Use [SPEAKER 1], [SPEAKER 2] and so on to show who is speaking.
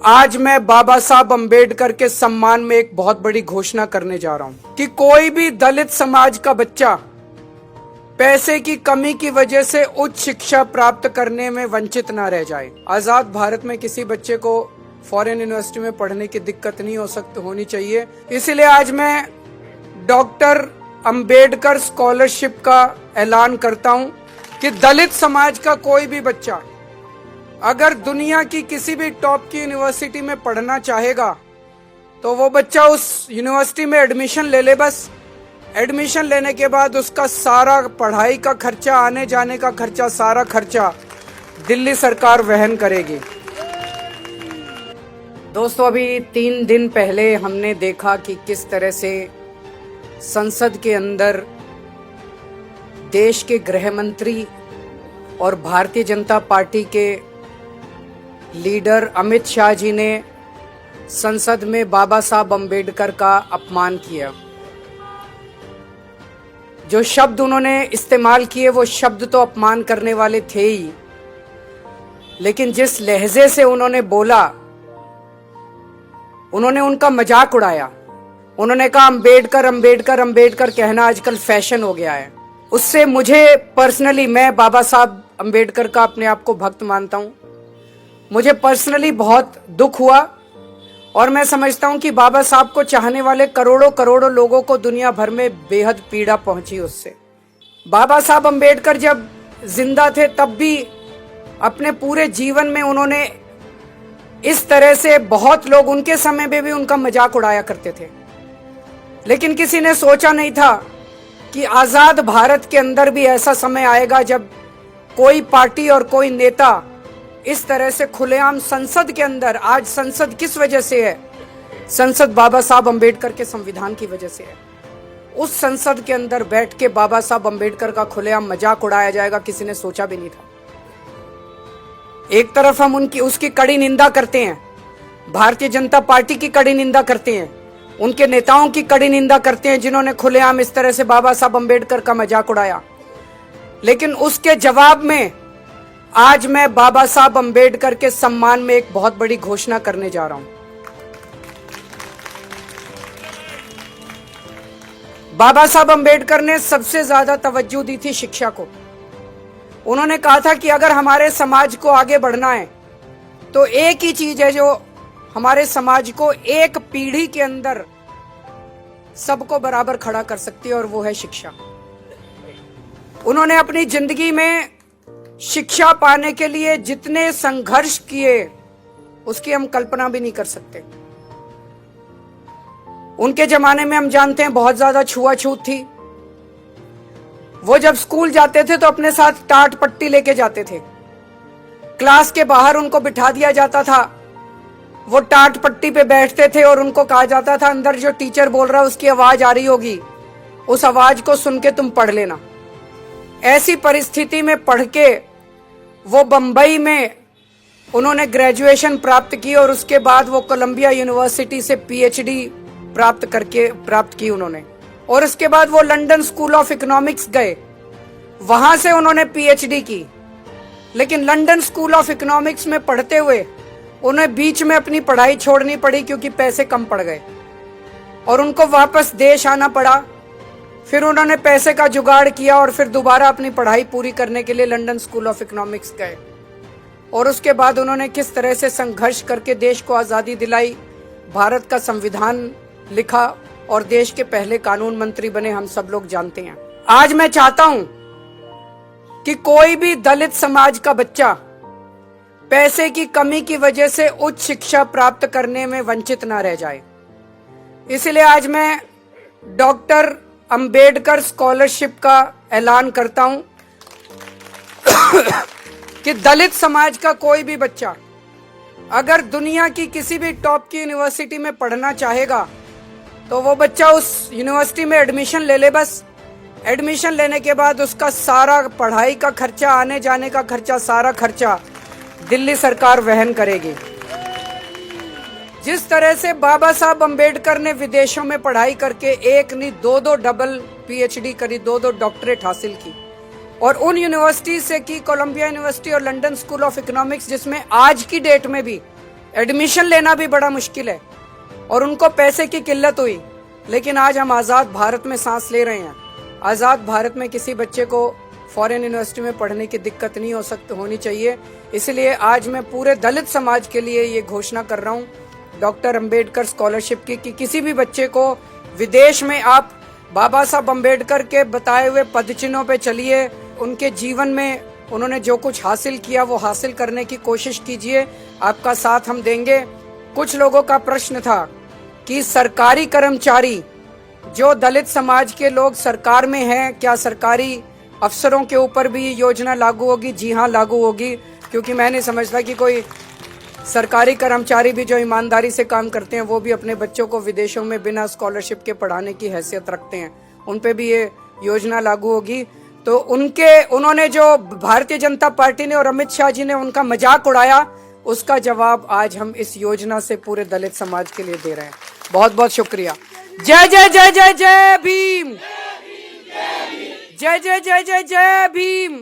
[SPEAKER 1] आज मैं बाबा साहब अंबेडकर के सम्मान में एक बहुत बड़ी घोषणा करने जा रहा हूं कि कोई भी दलित समाज का बच्चा पैसे की कमी की वजह से उच्च शिक्षा प्राप्त करने में वंचित ना रह जाए। आजाद भारत में किसी बच्चे को फॉरेन यूनिवर्सिटी में पढ़ने की दिक्कत नहीं होनी चाहिए। इसीलिए आज मैं डॉक्टर अंबेडकर स्कॉलरशिप का ऐलान करता हूं कि दलित समाज का कोई भी बच्चा अगर दुनिया की किसी भी टॉप की यूनिवर्सिटी में पढ़ना चाहेगा तो वो बच्चा उस यूनिवर्सिटी में एडमिशन ले ले। बस एडमिशन लेने के बाद उसका सारा पढ़ाई का खर्चा, आने जाने का खर्चा, सारा खर्चा दिल्ली सरकार वहन करेगी। दोस्तों, अभी 3 दिन पहले हमने देखा कि किस तरह से संसद के अंदर देश के गृह मंत्री और भारतीय जनता पार्टी के लीडर अमित शाह जी ने संसद में बाबा साहब अंबेडकर का अपमान किया। जो शब्द उन्होंने इस्तेमाल किए वो शब्द तो अपमान करने वाले थे ही, लेकिन जिस लहजे से उन्होंने बोला, उन्होंने उनका मजाक उड़ाया। उन्होंने कहा अंबेडकर अंबेडकर अंबेडकर कहना आजकल फैशन हो गया है। उससे मुझे पर्सनली, मैं बाबा साहब अंबेडकर का अपने आप को भक्त मानता हूं, मुझे पर्सनली बहुत दुख हुआ और मैं समझता हूं कि बाबा साहब को चाहने वाले करोड़ों करोड़ों लोगों को दुनिया भर में बेहद पीड़ा पहुंची उससे। बाबा साहब अंबेडकर जब जिंदा थे तब भी अपने पूरे जीवन में उन्होंने इस तरह से बहुत लोग उनके समय में भी उनका मजाक उड़ाया करते थे, लेकिन किसी ने सोचा नहीं था कि आजाद भारत के अंदर भी ऐसा समय आएगा जब कोई पार्टी और कोई नेता इस तरह से खुलेआम संसद के अंदर, आज संसद किस वजह से है? संसद बाबा साहब अंबेडकर के संविधान की वजह से है। उस संसद के अंदर बैठ के बाबा साहब अंबेडकर का खुलेआम मजाक उड़ाया जाएगा, किसी ने सोचा भी नहीं था। एक तरफ हम उसकी कड़ी निंदा करते हैं, भारतीय जनता पार्टी की कड़ी निंदा करते हैं, उनके नेताओं की कड़ी निंदा करते हैं जिन्होंने खुलेआम इस तरह से बाबा साहब अंबेडकर का मजाक उड़ाया, लेकिन उसके जवाब में आज मैं बाबा साहब अंबेडकर के सम्मान में एक बहुत बड़ी घोषणा करने जा रहा हूं। बाबा साहब अंबेडकर ने सबसे ज्यादा तवज्जो दी थी शिक्षा को। उन्होंने कहा था कि अगर हमारे समाज को आगे बढ़ना है तो एक ही चीज है जो हमारे समाज को एक पीढ़ी के अंदर सबको बराबर खड़ा कर सकती है, और वो है शिक्षा। उन्होंने अपनी जिंदगी में शिक्षा पाने के लिए जितने संघर्ष किए उसकी हम कल्पना भी नहीं कर सकते। उनके जमाने में हम जानते हैं बहुत ज्यादा छुआछूत थी। वो जब स्कूल जाते थे तो अपने साथ टाट पट्टी लेके जाते थे। क्लास के बाहर उनको बिठा दिया जाता था, वो टाट पट्टी पे बैठते थे और उनको कहा जाता था अंदर जो टीचर बोल रहा है उसकी आवाज आ रही होगी, उस आवाज को सुन के तुम पढ़ लेना। ऐसी परिस्थिति में पढ़ के वो बंबई में उन्होंने ग्रेजुएशन प्राप्त की और उसके बाद वो कोलंबिया यूनिवर्सिटी से पीएचडी प्राप्त की उन्होंने, और उसके बाद वो लंदन स्कूल ऑफ इकोनॉमिक्स गए, वहां से उन्होंने पीएचडी की। लेकिन लंदन स्कूल ऑफ इकोनॉमिक्स में पढ़ते हुए उन्हें बीच में अपनी पढ़ाई छोड़नी पड़ी क्योंकि पैसे कम पड़ गए और उनको वापस देश आना पड़ा। फिर उन्होंने पैसे का जुगाड़ किया और फिर दोबारा अपनी पढ़ाई पूरी करने के लिए लंदन स्कूल ऑफ इकोनॉमिक्स गए, और उसके बाद उन्होंने किस तरह से संघर्ष करके देश को आजादी दिलाई, भारत का संविधान लिखा और देश के पहले कानून मंत्री बने, हम सब लोग जानते हैं। आज मैं चाहता हूं कि कोई भी दलित समाज का बच्चा पैसे की कमी की वजह से उच्च शिक्षा प्राप्त करने में वंचित ना रह जाए। इसलिए आज मैं डॉक्टर अंबेडकर स्कॉलरशिप का ऐलान करता हूं कि दलित समाज का कोई भी बच्चा अगर दुनिया की किसी भी टॉप की यूनिवर्सिटी में पढ़ना चाहेगा तो वो बच्चा उस यूनिवर्सिटी में एडमिशन ले ले। बस एडमिशन लेने के बाद उसका सारा पढ़ाई का खर्चा, आने जाने का खर्चा, सारा खर्चा दिल्ली सरकार वहन करेगी। जिस तरह से बाबा साहब अंबेडकर ने विदेशों में पढ़ाई करके एक नहीं 2-2 डबल पीएचडी करी, 2-2 डॉक्टरेट हासिल की, और उन यूनिवर्सिटी से की, कोलंबिया यूनिवर्सिटी और लंदन स्कूल ऑफ इकोनॉमिक्स, जिसमें आज की डेट में भी एडमिशन लेना भी बड़ा मुश्किल है और उनको पैसे की किल्लत हुई। लेकिन आज हम आज़ाद भारत में सांस ले रहे हैं। आज़ाद भारत में किसी बच्चे को फॉरेन यूनिवर्सिटी में पढ़ने की दिक्कत नहीं होनी चाहिए। इसलिए आज मैं पूरे दलित समाज के लिए ये घोषणा कर रहा हूँ डॉक्टर अंबेडकर स्कॉलरशिप की, कि किसी भी बच्चे को विदेश में आप बाबा साहब अंबेडकर के बताए हुए पदचिन्हों पे चलिए, उनके जीवन में उन्होंने जो कुछ हासिल किया वो हासिल करने की कोशिश कीजिए, आपका साथ हम देंगे। कुछ लोगों का प्रश्न था कि सरकारी कर्मचारी जो दलित समाज के लोग सरकार में हैं, क्या सरकारी अफसरों के ऊपर भी ये योजना लागू होगी? जी हाँ, लागू होगी, क्योंकि मैं नहीं समझता कि कोई सरकारी कर्मचारी भी जो ईमानदारी से काम करते हैं वो भी अपने बच्चों को विदेशों में बिना स्कॉलरशिप के पढ़ाने की हैसियत रखते हैं, उन पे भी ये योजना लागू होगी। तो उन्होंने जो भारतीय जनता पार्टी ने और अमित शाह जी ने उनका मजाक उड़ाया, उसका जवाब आज हम इस योजना से पूरे दलित समाज के लिए दे रहे हैं। बहुत बहुत शुक्रिया। जय जय जय जय जय भीम, जय जय जय जय जय भीम।